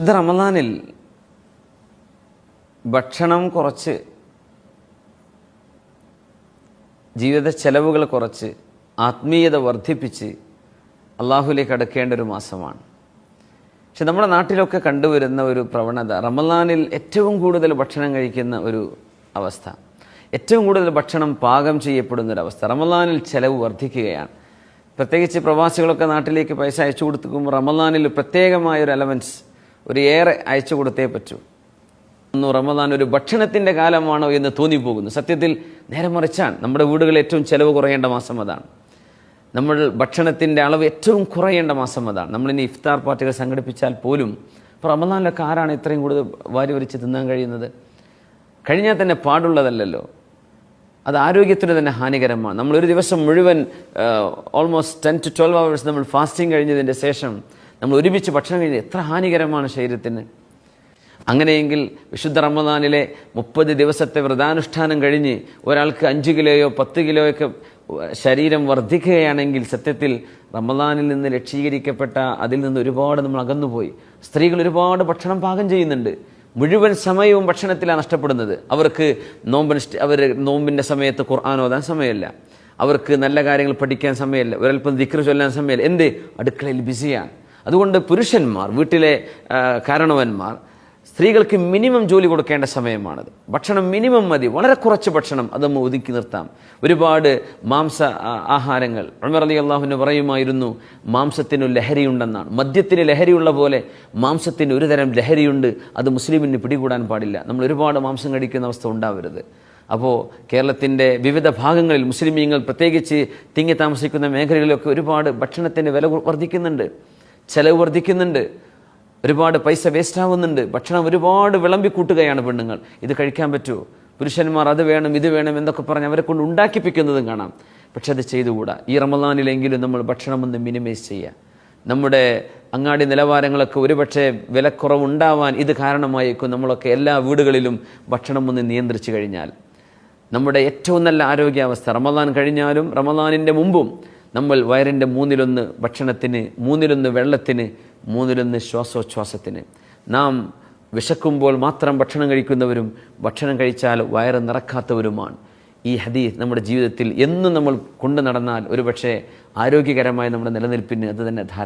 ഇത് റമദാനിൽ ഭക്ഷണം കുറച്ച്, ജീവിത ചെലവുകൾ കുറച്ച്, ആത്മീയത വർദ്ധിപ്പിച്ച് അള്ളാഹുലേക്ക് അടുക്കേണ്ട ഒരു മാസമാണ്. പക്ഷെ നമ്മുടെ നാട്ടിലൊക്കെ കണ്ടുവരുന്ന ഒരു പ്രവണത, റമദാനിൽ ഏറ്റവും കൂടുതൽ ഭക്ഷണം കഴിക്കുന്ന ഒരു അവസ്ഥ, ഏറ്റവും കൂടുതൽ ഭക്ഷണം പാകം ചെയ്യപ്പെടുന്നൊരവസ്ഥ, റമദാനിൽ ചെലവ് വർദ്ധിക്കുകയാണ്. പ്രത്യേകിച്ച് പ്രവാസികളൊക്കെ നാട്ടിലേക്ക് പൈസ അയച്ചു കൊടുക്കുമ്പോൾ റമദാനിൽ പ്രത്യേകമായൊരു അലവൻസ്, ഒരു ഏറെ അയച്ചു കൊടുത്തേ പറ്റൂ. റമദാൻ ഒരു ഭക്ഷണത്തിൻ്റെ കാലമാണോ എന്ന് തോന്നിപ്പോകുന്നു. സത്യത്തിൽ നേരെ മറിച്ചാണ്. നമ്മുടെ വീടുകളിൽ ഏറ്റവും ചെലവ് കുറയേണ്ട മാസം അതാണ്. നമ്മൾ ഭക്ഷണത്തിൻ്റെ അളവ് ഏറ്റവും കുറയേണ്ട മാസം അതാണ്. നമ്മളിനി ഇഫ്താർ പാർട്ടികൾ സംഘടിപ്പിച്ചാൽ പോലും ഇപ്പോൾ റമദാനിലൊക്കെ ആരാണ് ഇത്രയും കൂടുതൽ വാരി വരിച്ച് തിന്നാൻ കഴിയുന്നത്? കഴിഞ്ഞാൽ തന്നെ പാടുള്ളതല്ലല്ലോ. അത് ആരോഗ്യത്തിന് തന്നെ ഹാനികരമാണ്. നമ്മളൊരു ദിവസം മുഴുവൻ ഓൾമോസ്റ്റ് 10 to 12 hours നമ്മൾ ഫാസ്റ്റിംഗ് കഴിഞ്ഞതിൻ്റെ ശേഷം നമ്മൾ ഒരുമിച്ച് ഭക്ഷണം കഴിഞ്ഞത് എത്ര ഹാനികരമാണ് ശരീരത്തിന്. അങ്ങനെയെങ്കിൽ വിശുദ്ധ റമദാനിലെ 30 ദിവസത്തെ വ്രതാനുഷ്ഠാനം കഴിഞ്ഞ് ഒരാൾക്ക് 5 കിലോയോ 10 കിലോയൊക്കെ ശരീരം വർദ്ധിക്കുകയാണെങ്കിൽ സത്യത്തിൽ റമദാനിൽ നിന്ന് രക്ഷീകരിക്കപ്പെട്ട അതിൽ നിന്ന് ഒരുപാട് നമ്മൾ അകന്നുപോയി. സ്ത്രീകൾ ഒരുപാട് ഭക്ഷണം പാകം ചെയ്യുന്നുണ്ട്. മുഴുവൻ സമയവും ഭക്ഷണത്തിലാണ് നഷ്ടപ്പെടുന്നത്. അവർക്ക് നോമ്പിൻ്റെ സമയത്ത് ഖുർആൻ ഓതാൻ സമയമില്ല, അവർക്ക് നല്ല കാര്യങ്ങൾ പഠിക്കാൻ സമയമില്ല, ഒരൽപ്പം ദിക്ർ ചൊല്ലാൻ സമയമില്ല. എന്ത്? അടുക്കളയിൽ ബിസിയാണ്. അതുകൊണ്ട് പുരുഷന്മാർ, വീട്ടിലെ കാരണവന്മാർ, സ്ത്രീകൾക്ക് മിനിമം ജോലി കൊടുക്കേണ്ട സമയമാണത്. ഭക്ഷണം മിനിമം മതി, വളരെ കുറച്ച് ഭക്ഷണം അത് നമ്മൾ ഒതുക്കി നിർത്താം. ഒരുപാട് മാംസ ആഹാരങ്ങൾ, ഉമർ റളിയല്ലാഹു അൻഹു പറയുമായിരുന്നു, മാംസത്തിന് ലഹരിയുണ്ടെന്നാണ്. മദ്യത്തിന് ലഹരിയുള്ള പോലെ മാംസത്തിന് ഒരു തരം ലഹരിയുണ്ട്, അത് മുസ്ലിമിന് പിടികൂടാൻ പാടില്ല. നമ്മൾ ഒരുപാട് മാംസം കഴിക്കുന്ന അവസ്ഥ ഉണ്ടാവരുത്. അപ്പോൾ കേരളത്തിൻ്റെ വിവിധ ഭാഗങ്ങളിൽ മുസ്ലിമീങ്ങൾ പ്രത്യേകിച്ച് തിങ്ങി താമസിക്കുന്ന മേഖലകളിലൊക്കെ ഒരുപാട് ഭക്ഷണത്തിൻ്റെ വില വർദ്ധിക്കുന്നുണ്ട്, ചെലവ് വർദ്ധിക്കുന്നുണ്ട്, ഒരുപാട് പൈസ വേസ്റ്റ് ആവുന്നുണ്ട്. ഭക്ഷണം ഒരുപാട് വിളമ്പിക്കൂട്ടുകയാണ് പെണ്ണുങ്ങൾ. ഇത് കഴിക്കാൻ പറ്റുമോ? പുരുഷന്മാർ അത് വേണം ഇത് വേണം എന്നൊക്കെ പറഞ്ഞ് അവരെ കൊണ്ട് ഉണ്ടാക്കിപ്പിക്കുന്നതും കാണാം. പക്ഷെ അത് ചെയ്തുകൂടാ. ഈ റമദാനിലെങ്കിലും നമ്മൾ ഭക്ഷണം ഒന്ന് മിനിമൈസ് ചെയ്യുക. നമ്മുടെ അങ്ങാടി നിലവാരങ്ങളൊക്കെ ഒരുപക്ഷെ വിലക്കുറവുണ്ടാവാൻ ഇത് കാരണമായിരിക്കും. നമ്മളൊക്കെ എല്ലാ വീടുകളിലും ഭക്ഷണം ഒന്ന് നിയന്ത്രിച്ചു കഴിഞ്ഞാൽ നമ്മുടെ ഏറ്റവും നല്ല ആരോഗ്യാവസ്ഥ, റമദാൻ കഴിഞ്ഞാലും റമദാനിൻ്റെ മുമ്പും, നമ്മൾ വയറിൻ്റെ 1/3 ഭക്ഷണത്തിന്, 1/3 വെള്ളത്തിന്, 1/3 ശ്വാസോച്ഛ്വാസത്തിന്. നാം വിശക്കുമ്പോൾ മാത്രം ഭക്ഷണം കഴിക്കുന്നവരും ഭക്ഷണം കഴിച്ചാൽ വയറ് നിറക്കാത്തവരുമാണ്. ഈ ഹദീസ് നമ്മുടെ ജീവിതത്തിൽ എന്നും നമ്മൾ കൊണ്ടു നടന്നാൽ ഒരുപക്ഷെ ആരോഗ്യകരമായ നമ്മുടെ നിലനിൽപ്പിന് അത് തന്നെ ധാരാളം.